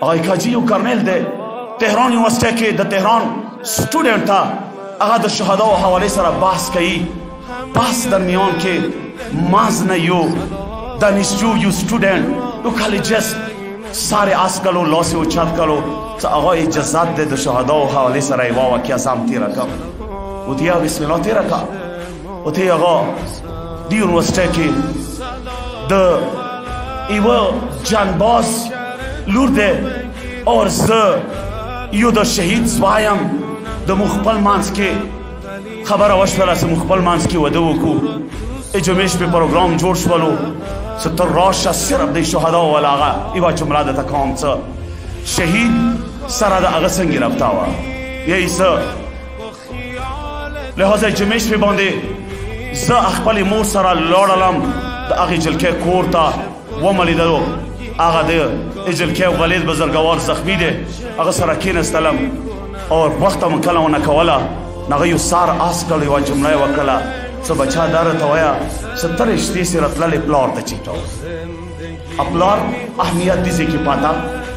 آقای کاجی یو کرنل د تهران یونیورسيټي کې د تهران سټوډنټ تا هغه د شهدا او حواله سره بحث کوي. بحث درمیان کې ماز نه یو دانشجو یو سټوډنټ یو کالجس سارے آس کلو لو سے اچھات کلو آغا اجازت دے د شهدا او حواله سره یو واقعیا سام تیر کا ودیا بسم الله تیر کا وته آغا دی یونیورسيټي کې د ایو جانباز لور ده اور زه یو د شهید زوایم د مخبل مانس کې خبره وشوله چې مخبل مانس کې وده وکړو اجمهش په پروګرام جوړ شولو ستر راشه صرف د شهدا ولاغه ایوا جمله د تکام څه شهید سره د هغه څنګه رابطه وا یې څه لهدا اجمهش په باندې زه خپل مور سره لاړم د هغه جلکه کور ته وملیدلو هغه د اجلکه ولید بزرګوار زخمی دی هغه سره کېنستلم او وخت هم کله ونه کوله هغه یو سار آس کړی یوه جمله یې وکړله څه بچا دا راته وایه څه ته رشتې سې راتللې پلار ته چیټه پلار اهمیت دې ځای کې پاته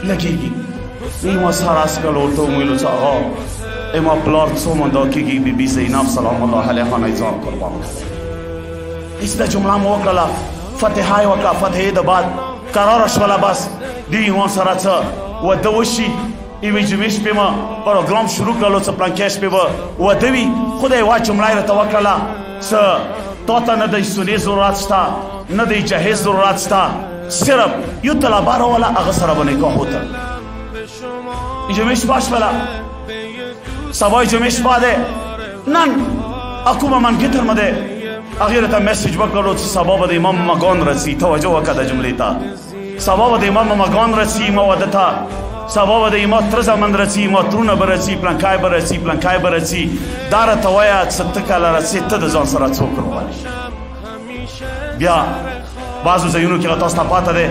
لګېږي ما سار آس کړی ورته وویلو چې هغه اما پلار څو مونده کېږي بي بي زینب سلام الله علیها نه ځان قربان کړی هېڅ دا جمله مو وکړله فتحه یې وکړه فتحې د بعد قرار شوله بس دی ایمان سره څه واده وشي ایوې جمعې شپې ما پروګرام شروع کړلو څه پلانکې شپې به واده وي خدای یوه جمله یې راته وکړله څه تا ته نه د سونې ضرورت شته نه د جهیز ضرورت شته صرف یو طلبه راوله هغه سره به نکاح وتړ جمعې شپه شوله سبا جمعې شپه دی نن کومه منګتر مده هغې راته میسج وکړلو چې سبا به د امام مګان رسي توجه وکړه د جملې ته سبا به د امام مګان رسي ما واده ته سبا به د امام تره زمن رسي ما ترونه به رسي پلنکای به رسي پلنکای به رسي دا راته وایه چې ته کله رسې ته د ځان سره څوک راولې بیا بعضو ځایونو کې تاسو ته پاته دی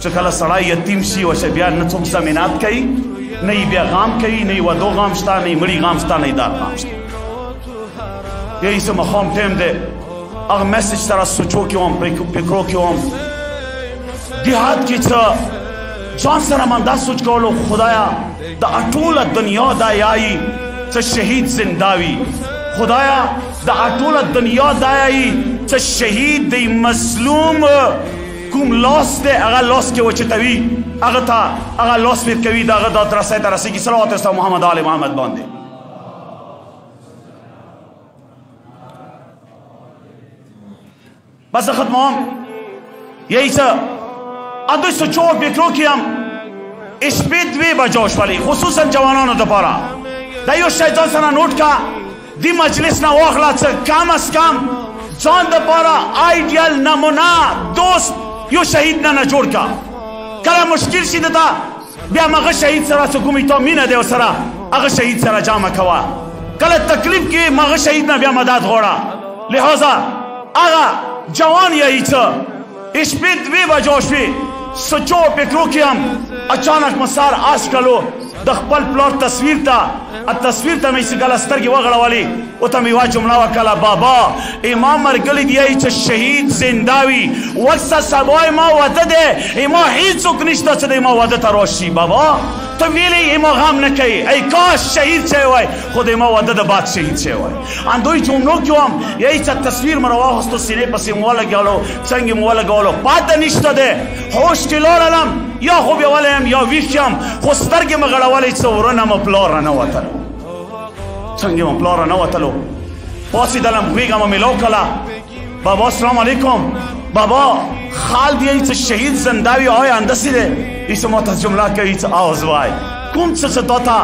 چې کله سړی یتیم شي وشه بیا نه څوک ضمانت کوي نه یې بیا غام کوي نه یې ودو غام شته نه یې مړي غام شته نه یې دار غام شته یې څه مخام ټیم دی هغه میسج سره سوچو کې وم فکرو کې وم دیهات کې څه ځان سره من دا سوچ کولو خدایا د ټوله دنیا دا یایي چې شهید زنده وي خدایا د ټوله دنیا دا یایي چې شهید دی مظلوم کوم لاس دی هغه لاس کې وچتوي هغه ته هغه لاس ورکوي د هغه دا رسۍ ته رسېږي صلوات وسلام محمد آل محمد باندې بس ختموم یہی سا ادوی سوچو فکرو کی هم شپې 2 بجو شولې خصوصا جوانانو دپاره دا یو شی ځان سره نوټ کا دی مجلس نه واخله څه کم از کم ځان دپاره آیډیل نمونه دوست یو شهید نه جوړ کا کله مشکل شي دته بیا هغه شهید سره څه کومې تا مینه دی ورسره هغه شهید سره جامع کوه کله تکلیف کې هغه شهید نه بیا مدد غواړه لہذا هغه جوان یہی څه شپې 2 بجو شوې سوچو فکرو کې هم اچانک مسار آس کلو د خپل پلار تصویر ته مې چې کله سترګې وغړولې ورته مې یوه جمله وکړله بابا امام مرګلی دی چې شهید زنده وي وسه سبا ما واده دی اما هېڅوک نشته چې د ما واده ته راشي بابا ته ویلې اما غم نه کوي ای کاش شهید شوی وای خو د ما واده د بعد شهید شوی وای اندوی جملو کې هم یهی چې تصویر مې راواخیستو سینې پسې مې ولګولو څنګه مې ولګولو پاته نشته دی هوش کې لاړلم یا خوب یې یم یا ویښ یم خو سترګې مې غړولې چې ورنه مې پلار رانوتلو څنګه مې پلار رانوتلو پاڅېدلم غېږه مې میلاو کړله بابا السلام علیکم بابا خال دی چې شهید زنده وي آیا انداسې دی ایسه ما ته جمله کوي چې آوز وای کوم څه چې تا ته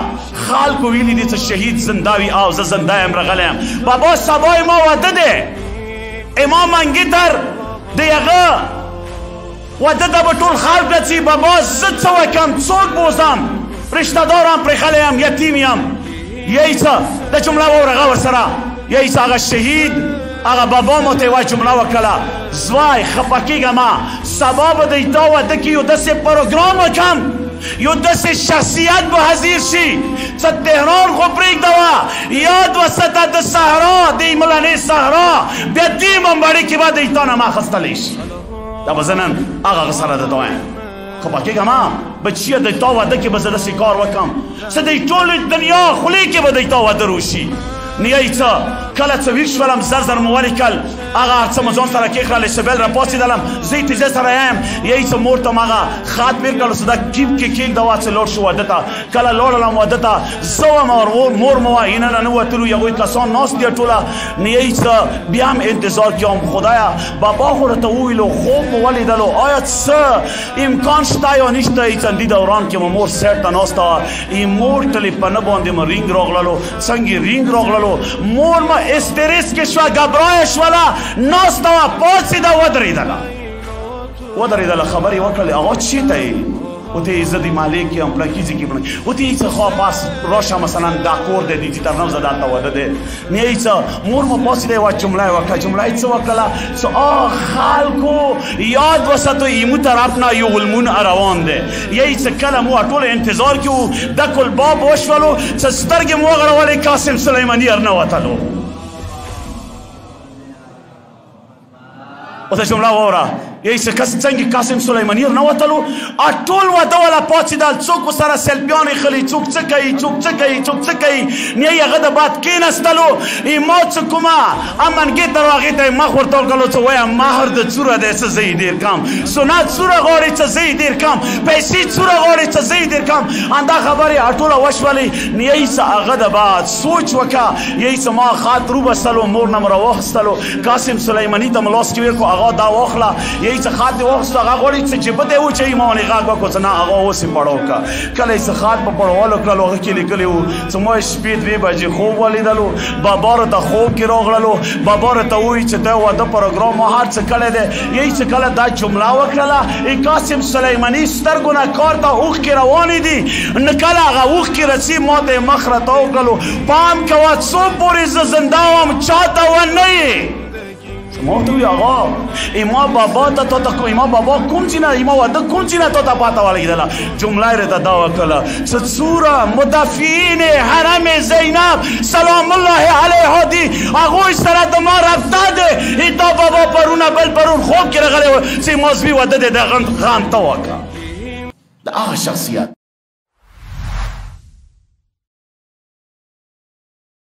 خال کو ویلي دي چې شهید زنده وي او زه زنده یم راغلی یم بابا سبا ما واده دی امام منګتر د هغه واده ته به ټول خلک رسي بابا زه څه وکړم څوک بوزم رشته دارم پرېښلی یم یتیم یم یهی څه د جمله واوره هغه ورسره یهی څه هغه شهید هغه بابا ماته یوه جمله وکړله زوی خفه کېږم سبا به دی تا واده کې یو داسې پروګرام وکړم یو داسې شخصیت به حاضر شي چې تهران خو پرېږدوه یاد وساته د صحرا د ملنې صحرا بیا دې منبړې کې به دی تا نه ما اخیستلی شي دا به زه نن هغه سره درته وایم خو پکېږه ما بچیه د تا واده کې به زه داسې کار وکړم څه د ټولې دنیا خولې کې به د تا واده روشي نیایي څه کله څه ویښ شولم زر زر مو ولیکل هغه هر څه مو ځان سره کېښړل سبیل را پاڅېدلم زه تیزه سره یم یایي څه مور ته م هغه خط بېر کړل څه دا کیپ کې کېږده څه لاړ شو واده ته کله لاړلم واده ته زه وم او مور مو وه اینه نه وتلو هغوی کسان ناست دي ټوله نیایي څه بیا هم انتظار کوم خدایه بابا خو راته وویلو خوب مو ولیدلو آیا څه امکان شته یا نشته ای چندي دوران کې مو مور سیټ ته ناسته وه ای مور ټلیفونه باندې مو رینګ راغللو څنګه رینګ راغللو مور ما استرس کې شوه ګبرایه شوله ناسته وه پاڅېده ودرېدله خبرې وکړلې هغه چېرته یې وتی زه د مالک یم پلکیزې کې وتی څه خوا پاس راشه مثلا دا کور دی د ترنم زه دلته واده دی نیایي څه مور مو پاڅېده یوه جمله یې وکړه جمله یې څه وکړله څه خلکو یاد وساتو ایمو طرف نه یو لمون روان دی یایي څه کله مو ټول انتظار کې وو ډک الباب وشولو څه سترګې مو وغړولې قاسم سلیماني ار نه وتلو اوس جمله واوره یایي څه څنګه قاسم سلیماني ار نه وتلو ټول واده والا پاڅېدل څوک ورسره سیلفیانې خلي څوک څه کوي څوک څه کوي نیایي هغه د باد کېناستلو ما څه کومه امنګې تر هغې ته یې مخ ورته ورکړلو څه وایم مهر د څوره دی څه زه یې ډېر کم سنت څوره غواړي څه زه یې ډېر کم پیسې څوره غواړي څه زه یې ډېر کم همدا خبرې ټوله وشولې نیایي څه هغه د بعد سوچ وکړه یایي څه ما خط روبستلو مور نه م راواخیستلو قاسم سلیماني ته م لاس کې ویل کړو هغه دا واخله یایي څه خط دې واخیستو هغه غواړي څه جبه دی وچوي ما ونې غږ وکړو څه نه هغه اوس یې پړاو کړه کله یې څه خط په پړولو کړلو هغه کې لیکلي وو څه ما شپې 2 بجې خوب ولیدلو بابا راته خوب کې راغللو بابا راته ووایي چې دا واده پروګرام ما هر څه کړی دی یایي چې کله دا جمله وکړله قاسم سلیماني سترګو نه کار ته اوښکې روانې دي نه کله هغه اوښکې رسي ما ته یې مخ راته وکړلو پام کوه څو پورې زه زنده وم چا ته ونه یې ما ورته وویل آقا ایما بابا ته تا ته ایما بابا کوم چې نه ایما واده کوم چې نه تا ته پاته ولګېدله جمله یې راته دا وکړله څه څوره مدافعین حرم زینب سلام الله علیها دي هغوی سره د ما رابطه دی تا بابا پرونه بل پرون خوب کې راغلی و چې مازوي واده دی د غم ته وکړه د هغه شخصیت